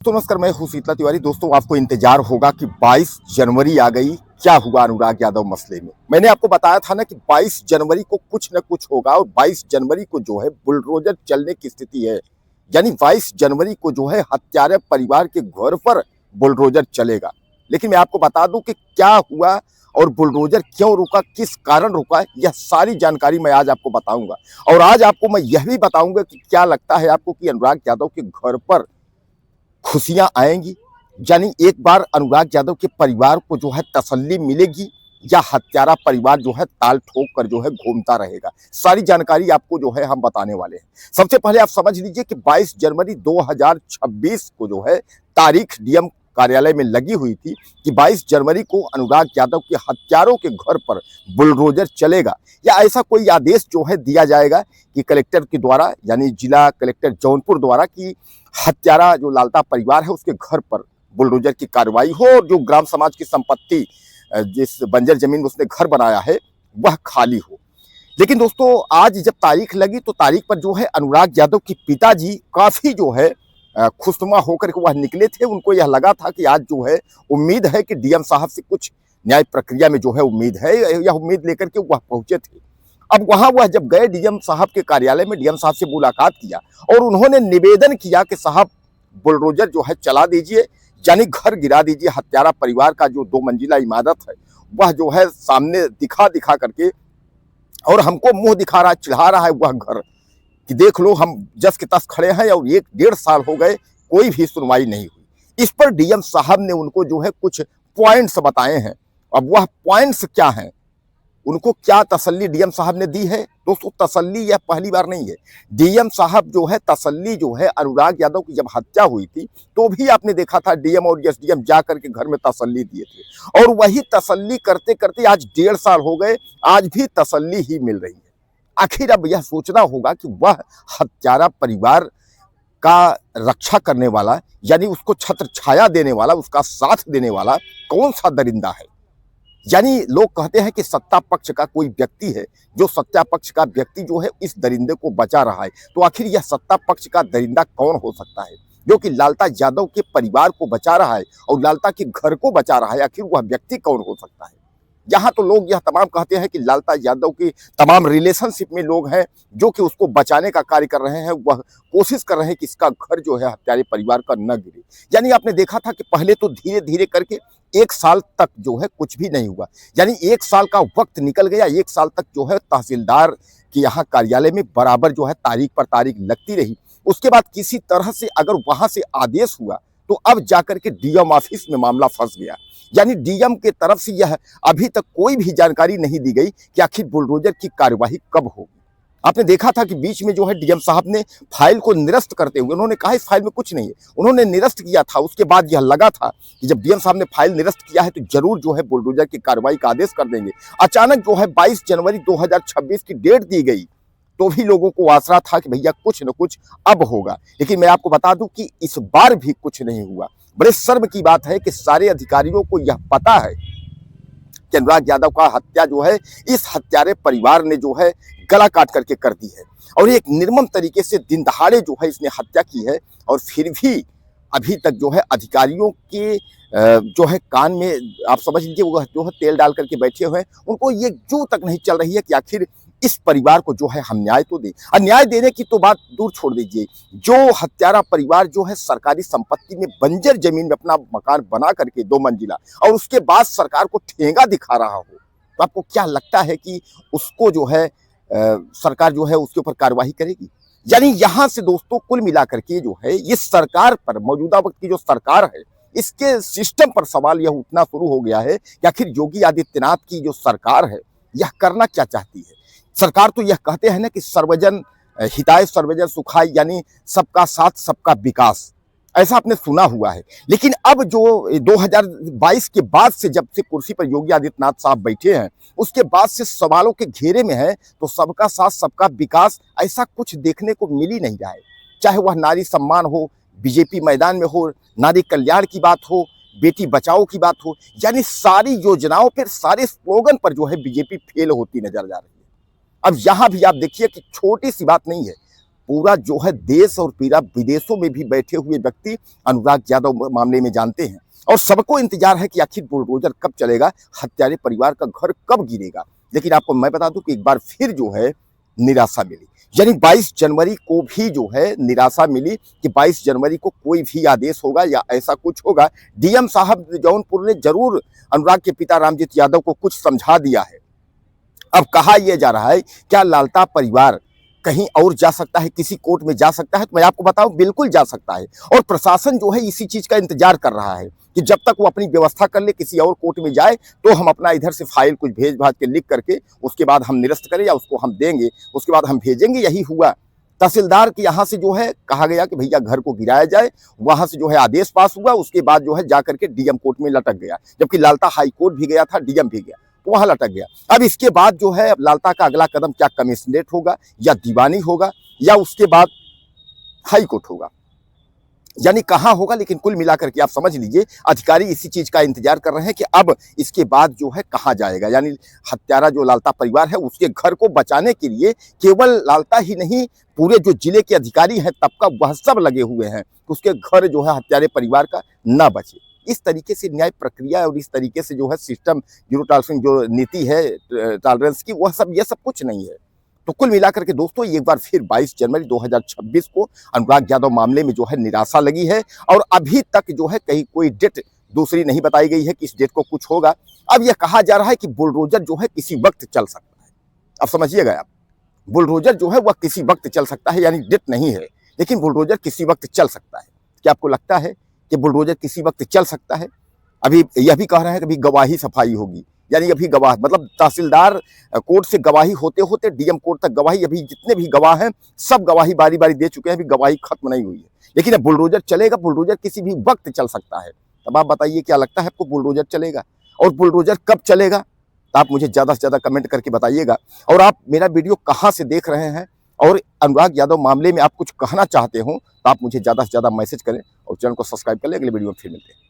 तो नमस्कार, मैं हूं शीतला तिवारी। दोस्तों, आपको इंतजार होगा कि 22 जनवरी आ गई, क्या हुआ अनुराग यादव मसले में। मैंने आपको बताया था ना कि 22 जनवरी को कुछ न कुछ होगा और 22 जनवरी को जो है बुलडोजर चलने की स्थिति है। यानी 22 जनवरी को जो है हत्यारे परिवार के घर पर बुलडोजर चलेगा। लेकिन मैं आपको बता दूं कि क्या हुआ और बुलडोजर क्यों रुका, किस कारण रुका, यह सारी जानकारी मैं आज आपको बताऊंगा। और आज आपको मैं यह भी बताऊंगा कि क्या लगता है आपको कि अनुराग यादव के घर पर खुशियां आएंगी। यानी एक बार अनुराग यादव के परिवार को जो है तसल्ली मिलेगी या हत्यारा परिवार जो है ताल ठोक कर जो है घूमता रहेगा। सारी जानकारी आपको जो है हम बताने वाले हैं। सबसे पहले आप समझ लीजिए कि 22 जनवरी 2026 को जो है तारीख डीएम कार्यालय में लगी हुई थी कि 22 जनवरी को अनुराग यादव के हत्यारों के घर पर बुलडोजर चलेगा या ऐसा कोई आदेश जो है दिया जाएगा कि कलेक्टर के द्वारा, यानी जिला कलेक्टर जौनपुर द्वारा, कि हत्यारा जो लालता परिवार है उसके घर पर बुलडोजर की कार्रवाई हो और जो ग्राम समाज की संपत्ति, जिस बंजर जमीन में उसने घर बनाया है, वह खाली हो। लेकिन दोस्तों, आज जब तारीख लगी तो तारीख पर जो है अनुराग यादव के पिताजी काफी जो है खुशनुमा होकर के वह निकले थे। उनको यह लगा था कि आज जो है उम्मीद है कि डीएम साहब से कुछ न्याय प्रक्रिया में जो है उम्मीद है, यह उम्मीद लेकर के वह पहुंचे थे। अब वहां वह जब गए डीएम साहब के कार्यालय में, डीएम साहब से मुलाकात किया और उन्होंने निवेदन किया कि साहब बुलडोजर जो है चला दीजिए, यानी घर गिरा दीजिए। हत्यारा परिवार का जो 2 मंजिला इमारत है वह जो है सामने दिखा दिखा करके और हमको मुंह दिखा रहा, चिढ़ा रहा है वह घर कि देख लो हम जस के तस खड़े हैं और 1-1.5 साल हो गए, कोई भी सुनवाई नहीं हुई। इस पर डीएम साहब ने उनको जो है कुछ पॉइंट्स बताए हैं। अब वह पॉइंट्स क्या हैं, उनको क्या तसल्ली डीएम साहब ने दी है। दोस्तों, तसल्ली यह पहली बार नहीं है। डीएम साहब जो है तसल्ली जो है, अनुराग यादव की जब हत्या हुई थी तो भी आपने देखा था डीएम और एसडीएम जा करके घर में तसल्ली दिए थे और वही तसल्ली करते करते आज 1.5 साल हो गए, आज भी तसल्ली ही मिल रही है। आखिर अब यह सोचना होगा कि वह हत्यारा परिवार का रक्षा करने वाला, यानी उसको छत्र छाया देने वाला, उसका साथ देने वाला कौन सा दरिंदा है। यानी लोग कहते हैं कि सत्ता पक्ष का कोई व्यक्ति है, जो सत्ता पक्ष का व्यक्ति जो है इस दरिंदे को बचा रहा है। तो आखिर यह सत्ता पक्ष का दरिंदा कौन हो सकता है जो कि लालता यादव के परिवार को बचा रहा है और लालता के घर को बचा रहा है। आखिर वह व्यक्ति कौन हो सकता है। यहाँ तो लोग यह तमाम कहते हैं कि लालता यादव की तमाम रिलेशनशिप में लोग हैं जो कि उसको बचाने का कार्य कर रहे हैं। वह कोशिश कर रहे हैं कि इसका घर जो है हत्यारे परिवार का न गिरे। यानी आपने देखा था कि पहले तो धीरे धीरे करके 1 साल तक जो है कुछ भी नहीं हुआ, यानी 1 साल का वक्त निकल गया। 1 साल तक जो है तहसीलदार के यहाँ कार्यालय में बराबर जो है तारीख पर तारीख लगती रही। उसके बाद किसी तरह से अगर वहां से आदेश हुआ तो अब जाकर के डीएम ऑफिस में मामला फंस गया। यानी डीएम के तरफ से यह अभी तक कोई भी जानकारी नहीं दी गई कि आखिर बुलडोजर की कार्यवाही कब होगी। आपने देखा था कि बीच में जो है डीएम साहब ने फाइल को निरस्त करते हुए, उन्होंने कहा इस फाइल में कुछ नहीं है, उन्होंने निरस्त किया था। उसके बाद यह लगा था कि जब डीएम साहब ने फाइल निरस्त किया है तो जरूर जो है बुलडोजर की कार्रवाई का आदेश कर देंगे। अचानक जो है 22 जनवरी 2026 की डेट दी गई तो भी लोगों को आसरा था कि भैया कुछ न कुछ अब होगा। लेकिन मैं आपको बता दूं कि इस बार भी कुछ नहीं हुआ। बड़े शर्म की बात है कि सारे अधिकारियों को यह पता है कि अनुराग यादव का हत्या जो है इस हत्यारे परिवार ने जो है गला काट करके कर दी है और एक निर्मम तरीके से दिन दहाड़े जो है इसने हत्या की है। और फिर भी अभी तक जो है अधिकारियों के जो है कान में, आप समझ लीजिए, वो जो है तेल डाल करके बैठे हुए हैं। उनको ये जू तक नहीं चल रही है कि आखिर इस परिवार को जो है हम न्याय तो दें। और न्याय देने की तो बात दूर छोड़ दीजिए, जो हत्यारा परिवार जो है सरकारी संपत्ति में बंजर जमीन में अपना मकान बना करके 2 मंजिला और उसके बाद सरकार को ठेंगा दिखा रहा हो, तो आपको क्या लगता है कि उसको जो है सरकार जो है उसके ऊपर कार्रवाई करेगी। यानी यहां से दोस्तों कुल मिलाकर के जो है इस सरकार पर, मौजूदा वक्त की जो सरकार है, इसके सिस्टम पर सवाल यह उठना शुरू हो गया है कि आखिर योगी आदित्यनाथ की जो सरकार है यह करना क्या चाहती है। सरकार तो यह कहते हैं ना कि सर्वजन हिताय सर्वजन सुखाय, यानी सबका साथ सबका विकास, ऐसा आपने सुना हुआ है। लेकिन अब जो 2022 के बाद से, जब से कुर्सी पर योगी आदित्यनाथ साहब बैठे हैं, उसके बाद से सवालों के घेरे में है। तो सबका साथ सबका विकास ऐसा कुछ देखने को मिल ही नहीं रहा है। चाहे वह नारी सम्मान हो, बीजेपी मैदान में हो, नारी कल्याण की बात हो, बेटी बचाओ की बात हो, यानी सारी योजनाओं पर, सारे स्लोगन पर जो है बीजेपी फेल होती नजर जा रही है। अब यहां भी आप देखिए कि छोटी सी बात नहीं है, पूरा जो है देश और पूरा विदेशों में भी बैठे हुए व्यक्ति अनुराग यादव मामले में जानते हैं और सबको इंतजार है कि आखिर बुलडोजर कब चलेगा, हत्यारे परिवार का घर कब गिरेगा। लेकिन आपको मैं बता दूं कि एक बार फिर जो है निराशा मिली, यानी 22 जनवरी को भी जो है निराशा मिली कि 22 जनवरी को कोई भी आदेश होगा या ऐसा कुछ होगा। डीएम साहब जौनपुर ने जरूर अनुराग के पिता रामजीत यादव को कुछ समझा दिया है। अब कहा यह जा रहा है क्या लालता परिवार कहीं और जा सकता है, किसी कोर्ट में जा सकता है? तो मैं आपको बताऊं बिल्कुल जा सकता है और प्रशासन जो है इसी चीज का इंतजार कर रहा है कि जब तक वो अपनी व्यवस्था कर ले, किसी और कोर्ट में जाए तो हम अपना इधर से फाइल कुछ भेज भाज के लिख करके उसके बाद हम निरस्त करें या उसको हम देंगे, उसके बाद हम भेजेंगे। यही हुआ। तहसीलदार के यहाँ से जो है कहा गया कि भैया घर को गिराया जाए, वहां से जो है आदेश पास हुआ, उसके बाद जो है जाकर के डीएम कोर्ट में लटक गया, जबकि लालता हाई कोर्ट भी गया था, डीएम भी गया, तो वहां लटक गया। अब इसके बाद जो है लालता का अगला कदम क्या कमिश्नरेट होगा या दीवानी होगा या उसके बाद हाई कोर्ट होगा, यानी कहां होगा। लेकिन कुल मिलाकर के आप समझ लीजिए अधिकारी इसी चीज का इंतजार कर रहे हैं कि अब इसके बाद जो है कहां जाएगा। यानी हत्यारा जो लालता परिवार है उसके घर को बचाने के लिए केवल लालता ही नहीं, पूरे जो जिले के अधिकारी हैं तबका वह सब लगे हुए हैं कि उसके घर जो है हत्यारे परिवार का ना बचे। इस तरीके से न्याय प्रक्रिया और इस तरीके से जो है सिस्टम, जीरो टॉलरेंस जो नीति है टॉलरेंस की, वह सब ये सब कुछ नहीं है। तो कुल मिलाकर के दोस्तों एक बार फिर 22 जनवरी 2026 को अनुराग यादव मामले में जो है निराशा लगी है और अभी तक जो है कहीं कोई डेट दूसरी नहीं बताई गई है कि इस डेट को कुछ होगा। अब यह कहा जा रहा है कि बुलडोजर जो है किसी वक्त चल सकता है। अब समझिएगा आप, बुलडोजर जो है वह किसी वक्त चल सकता है, यानी डेट नहीं है, लेकिन बुलडोजर किसी वक्त चल सकता है। क्या आपको लगता है कि बुलडोजर किसी वक्त चल सकता है? अभी यह भी कह रहे हैं कि अभी गवाही सफाई होगी, यानी अभी गवाह मतलब तहसीलदार कोर्ट से गवाही होते होते डीएम कोर्ट तक गवाही, अभी जितने भी गवाह हैं सब गवाही बारी बारी दे चुके हैं, अभी गवाही खत्म नहीं हुई है। लेकिन अब बुलडोजर चलेगा, बुलडोजर किसी भी वक्त चल सकता है। तब आप बताइए क्या लगता है आपको, बुलडोजर चलेगा और बुलडोजर कब चलेगा? तो आप मुझे ज़्यादा से ज़्यादा कमेंट करके बताइएगा। और आप मेरा वीडियो कहाँ से देख रहे हैं और अनुराग यादव मामले में आप कुछ कहना चाहते हो तो आप मुझे ज़्यादा से ज़्यादा मैसेज करें और चैनल को सब्सक्राइब कर लें। अगले वीडियो में फिर मिलते हैं।